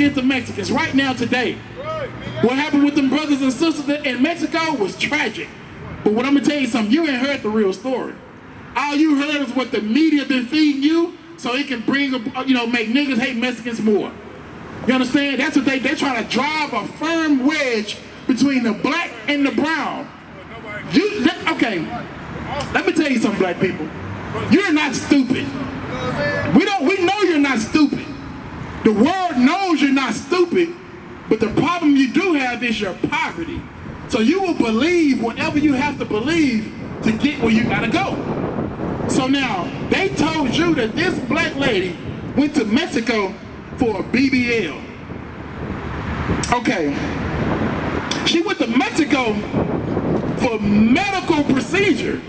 against the Mexicans right now today. What happened with them brothers and sisters in Mexico was tragic. But what I'm gonna tell you something, you ain't heard the real story. All you heard is what the media been feeding you, so it can bring, make niggas hate Mexicans more. You understand? That's what they're trying to drive a firm wedge between the black and the brown. Okay, let me tell you something, black people. You're not stupid. We know you're not stupid. The world knows you're not stupid, but the problem you do have is your poverty. So you will believe whatever you have to believe to get where you gotta go. So now, they told you that this black lady went to Mexico for a BBL. Okay. She went to Mexico for medical procedure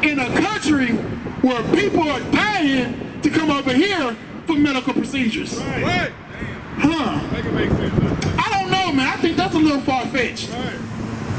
in a country where people are dying to come over here for medical procedures. Right. Huh. Make it make sense. I don't know, man. I think that's a little far-fetched.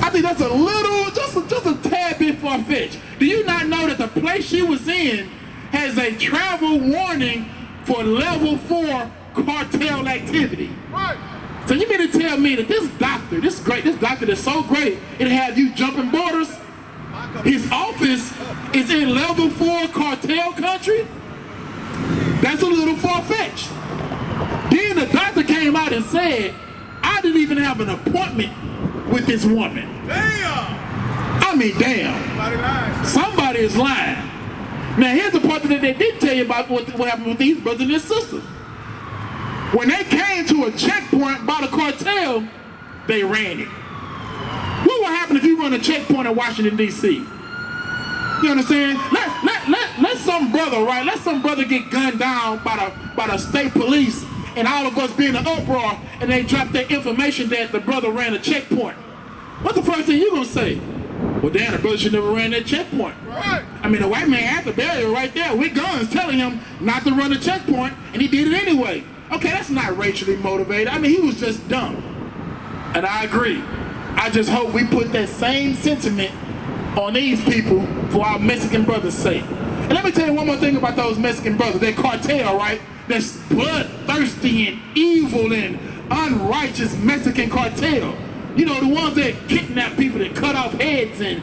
I think that's a little, just a tad bit far-fetched. Do you not know that the place she was in has a travel warning for level 4 cartel activity? Right. So you mean to tell me that this doctor that's so great, it'll have you jumping borders? His office is in level 4 cartel country? That's a little far-fetched. Then the doctor came out and said, I didn't even have an appointment with this woman. Damn! I mean, damn. Somebody lying. Somebody is lying. Now here's the part that they didn't tell you about what happened with these brothers and their sisters. When they came to a checkpoint by the cartel, they ran it. What would happen if you run a checkpoint in Washington, D.C.? You understand? Let some brother, right? Let some brother get gunned down by the state police, and all of us be in an uproar, and they drop their information that the brother ran a checkpoint. What's the first thing you gonna say? Well, damn, the brother should never ran that checkpoint. Right. I mean, the white man had the barrier right there with guns telling him not to run a checkpoint, and he did it anyway. Okay, that's not racially motivated. I mean, he was just dumb. And I agree. I just hope we put that same sentiment on these people for our Mexican brothers' sake. And let me tell you one more thing about those Mexican brothers. They're cartel, right? That's bloodthirsty and evil and unrighteous Mexican cartel. You know, the ones that kidnap people, that cut off heads and,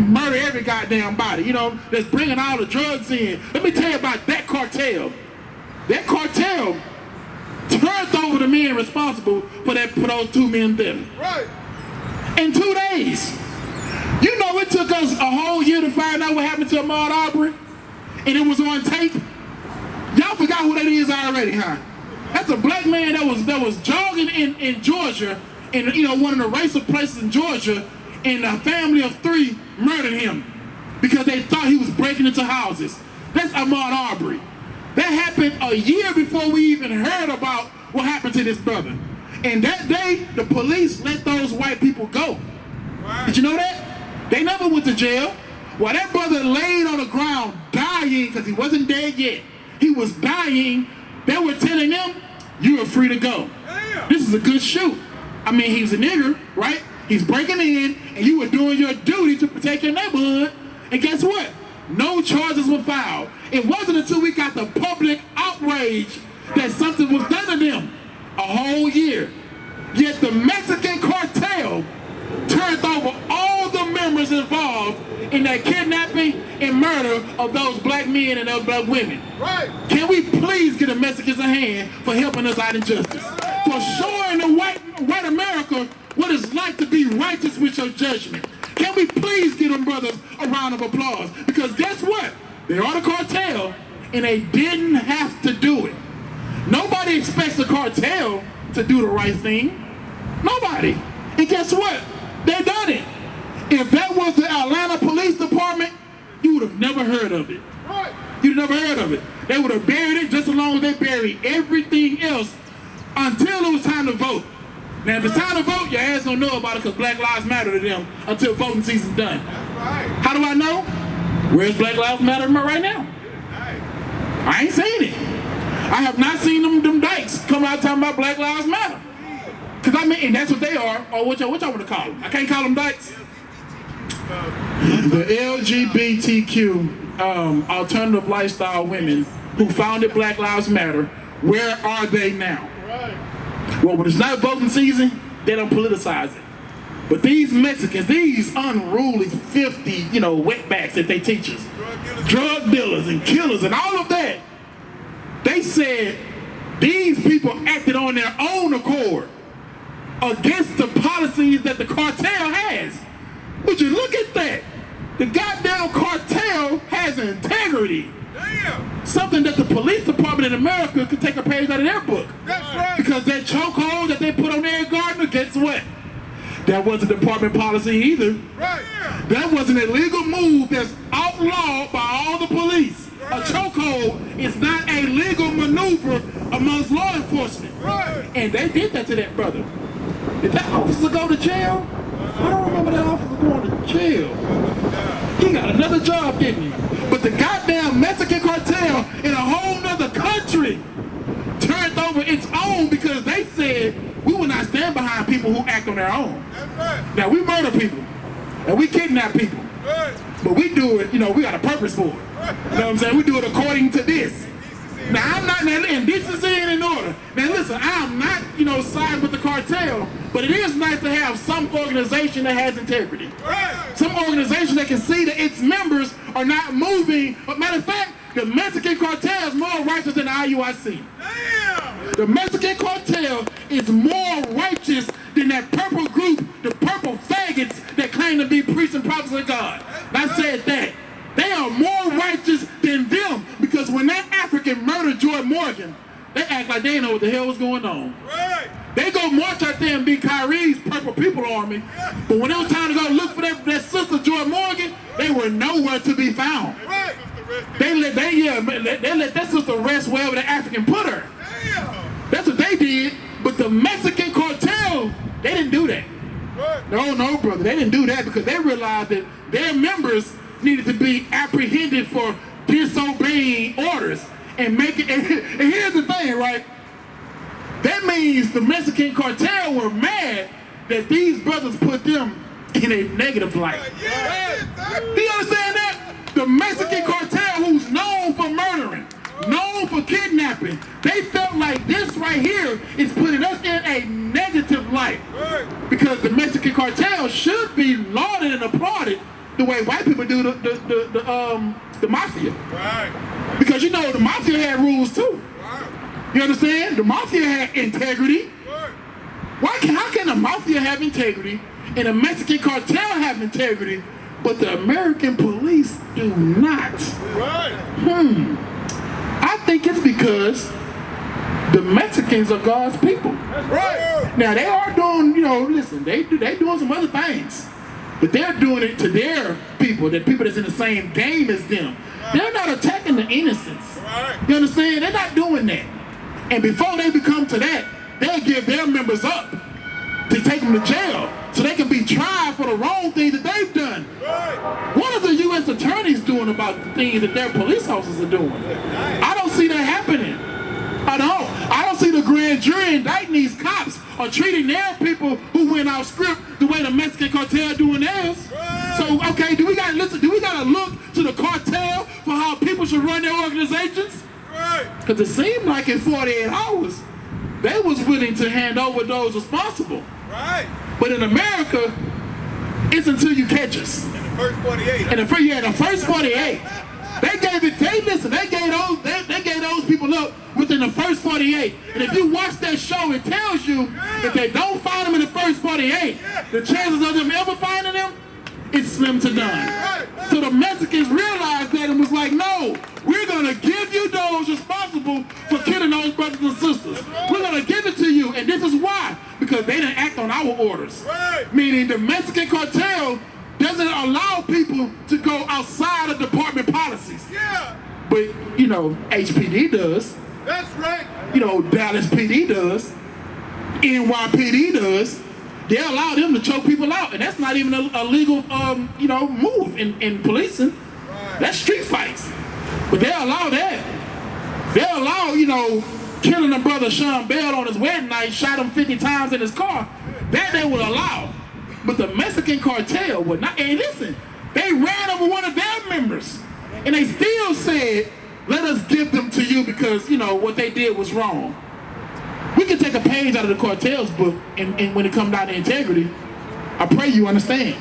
murder every goddamn body. That's bringing all the drugs in. Let me tell you about that cartel. That cartel turned over the men responsible for those 2 men deaths. Right. In 2 days. You know, it took us a whole year to find out what happened to Ahmaud Arbery, and it was on tape. Y'all forgot who that is already, huh? That's a black man that was jogging in Georgia, in one of the racist places in Georgia, and a family of 3 murdered him because they thought he was breaking into houses. That's Ahmaud Arbery. That happened a year before we even heard about what happened to this brother. And that day, the police let those white people go. Right. Did you know that? They never went to jail. While that brother laid on the ground dying, because he wasn't dead yet, he was dying, they were telling him, you are free to go. Damn. This is a good shoot. I mean, he's a nigger, right? He's breaking in, and you were doing your duty to protect your neighborhood. And guess what? No charges were filed. It wasn't until we got the public outrage that something was done to them. A whole year. Yet the Mexican cartel turned over all the members involved in that kidnapping and murder of those black men and those black women. Right. Can we please get the Mexicans a hand for helping us out in justice? For showing the white America what it's like to be righteous with your judgment. Can we please give them brothers a round of applause? Because guess what? They are the cartel, and they didn't have to do it. Nobody expects the cartel to do the right thing. Nobody. And guess what? They done it. If that was the Atlanta Police Department, you would have never heard of it. Right. You'd have never heard of it. They would have buried it just as long as they buried everything else until it was time to vote. Now, if it's time to vote, your ass don't know about it because Black Lives Matter to them until voting season's done. That's right. How do I know? Where's Black Lives Matter right now? I ain't seen it. I have not seen them dykes come out talking about Black Lives Matter. Because I mean, and that's what they are, or what y'all want to call them. I can't call them dykes. The LGBTQ alternative lifestyle women who founded Black Lives Matter, where are they now? Right. Well, when it's not voting season, they don't politicize it. But these Mexicans, these unruly, filthy, wetbacks that they teach us, drug dealers and killers and all of that, they said these people acted on their own accord against the policies that the cartel has. Would you look at that? The goddamn cartel has integrity. Damn. Something that the police department in America could take a page out of their book. That's right. Because that chokehold that they put on Eric Gardner, guess what? That wasn't department policy either. Right. That was an illegal move that's outlawed by all the police. A chokehold is not a legal maneuver amongst law enforcement. Right. And they did that to that brother. Did that officer go to jail? I don't remember that officer going to jail. He got another job, didn't he? But the goddamn Mexican cartel in a whole nother country turned over its own because they said we will not stand behind people who act on their own. That's right. Now we murder people and we kidnap people, Right. but we do it, we got a purpose for it. You know what I'm saying? We do it according to this. Now I'm not, and this is in order. Now listen, I'm not, siding with the cartel, but it is nice to have some organization that has integrity. Right. Some organization that can see that its members are not moving. But matter of fact, the Mexican cartel is more righteous than the IUIC. Damn. The Mexican cartel is more righteous than that purple group, the purple faggots that claim to be priests and prophets of God. And I said that. They are more righteous than them because when that African murdered Joy Morgan, they act like they didn't know what the hell was going on. Right. They go march out there and be Kyrie's Purple People Army, but when it was time to go look for that sister Joy Morgan, they were nowhere to be found. Right. They let that sister rest wherever the African put her. Damn. That's what they did. But the Mexican cartel, they didn't do that. Right. No, brother, they didn't do that because they realized that their members needed to be apprehended for disobeying orders and make it. And here's the thing, right? That means the Mexican cartel were mad that these brothers put them in a negative light. Yeah. Do you understand that? The Mexican cartel, who's known for murdering, known for kidnapping, they felt like this right here is putting us in a negative light. Right. Because the Mexican cartel should be lauded and applauded the way white people do the mafia. Right. Because the mafia had rules too. Wow. You understand? The mafia had integrity. Right. How can the mafia have integrity and the Mexican cartel have integrity, but the American police do not? Right. I think it's because the Mexicans are God's people. Right. Now they are doing, listen, they doing some other things, but they're doing it to their people, the people that's in the same game as them. They're not attacking the innocents. Right. You understand? They're not doing that. And before they become to that, they'll give their members up to take them to jail so they can be tried for the wrong things that they've done. Right. What are the U.S. attorneys doing about the things that their police officers are doing? I don't see that happening. I don't see the grand jury indicting these cops or treating their people who went off script the way the Mexican cartel doing theirs. So, okay, do we gotta look to the cartel for how people should run their organizations? Right. Because it seemed like in 48 hours, they was willing to hand over those responsible. Right. But in America, it's until you catch us. In the first 48. And the first 48, they gave those people up within the first 48. And if you watch that show, it tells you if they don't find them in the first 48, the chances of them ever finding them, it's slim to none. So the Mexicans realized that and was like, no, we're gonna give you those responsible for killing those brothers and sisters. We're gonna give it to you, and this is why. Because they didn't act on our orders. Right. Meaning the Mexican cartel doesn't allow people to go outside of department policies. Yeah. But, HPD does. That's right. Dallas PD does. NYPD does. They allow them to choke people out. And that's not even a legal, move in policing. Right. That's street fights. But they allow that. They allow, killing a brother Sean Bell on his wedding night, shot him 50 times in his car. That they would allow. But the Mexican cartel would not. And listen, they ran over one of their members. And they still said, let us give them to you because, what they did was wrong. We can take a page out of the Cartels book and when it comes down to integrity, I pray you understand.